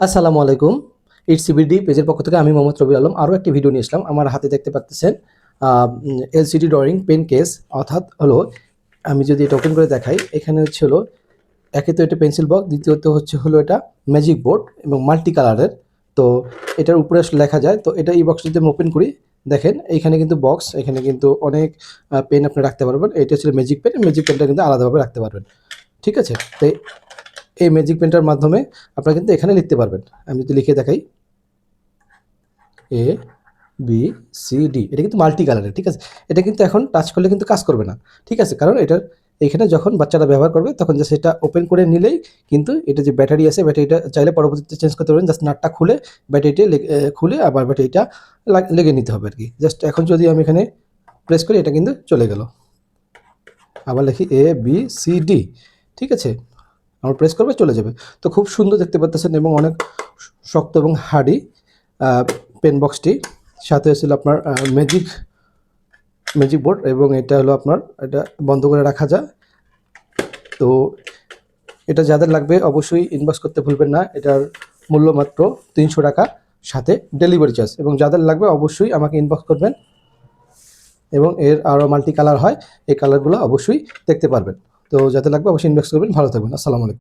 আসসালামু আলাইকুম। It's CBD পেজের পক্ষ থেকে আমি মোহাম্মদ রবিউল আলম আরও একটি ভিডিও নিয়ে আসলাম। আমার হাতে দেখতে পাচ্ছেন এলসিডি ড্রয়িং পেন কেস, অর্থাৎ হলো আমি যদি এটা ওপেন করে দেখাই, এখানে হচ্ছে হলো একে তো এটা পেন্সিল বক্স, দ্বিতীয়ত হচ্ছে হলো এটা ম্যাজিক বোর্ড এবং মাল্টি কালারের। তো এটার উপরে আসলে লেখা যায়। তো এটা এই বক্স যদি আমি ওপেন করি, দেখেন এইখানে কিন্তু বক্স, এখানে কিন্তু অনেক পেন আপনি রাখতে পারবেন। এটা হচ্ছে ম্যাজিক পেন, ম্যাজিক পেনটা কিন্তু আলাদাভাবে রাখতে পারবেন। ঠিক আছে? তো এই ম্যাজিক পেনটার মাধ্যমে আপনারা কিন্তু এখানে লিখতে পারবেন। আমি যদি লিখে দেখাই, এ বি সি ডি, এটা কিন্তু মাল্টি কালারের। ঠিক আছে? এটা কিন্তু এখন টাচ করলে কিন্তু কাজ করবে না। ঠিক আছে? কারণ এটার এখানে যখন বাচ্চারা ব্যবহার করবে তখন জাস্ট এটা ওপেন করে নিলেই কিন্তু এটা যে ব্যাটারি আছে, ব্যাটারিটা চাইলে পরবর্তীতে চেঞ্জ করতে পারবেন। জাস্ট নাটটা খুলে ব্যাটারিটা খুলে আবার ব্যাটারিটা লেগে নিতে হবে আর কি। জাস্ট এখন যদি আমি এখানে প্রেস করি, এটা কিন্তু চলে গেল। আবার লিখি এ বি সি ডি। ঠিক আছে? আমার প্রেস করবে, চলে যাবে। তো খুব সুন্দর দেখতে পাচ্ছেন এবং অনেক শক্ত এবং হার্ডি পেন বক্সটি। সাথে ছিল আপনার ম্যাজিক ম্যাজিক বোর্ড, এবং এটা হলো আপনার, এটা বন্ধ করে রাখা যায়। তো এটা যাদের লাগবে অবশ্যই ইনবক্স করতে ভুলবেন না। এটার মূল্য মাত্র 300 টাকা, সাথে ডেলিভারি চার্জ। এবং যাদের লাগবে অবশ্যই আমাকে ইনবক্স করবেন, এবং এর আরও মাল্টি কালার হয়, এই কালারগুলো অবশ্যই দেখতে পারবেন। তো যাদের লাগবে অবশ্যই ইনবক্স করবেন। ভালো থাকবেন। আসসালামু আলাইকুম।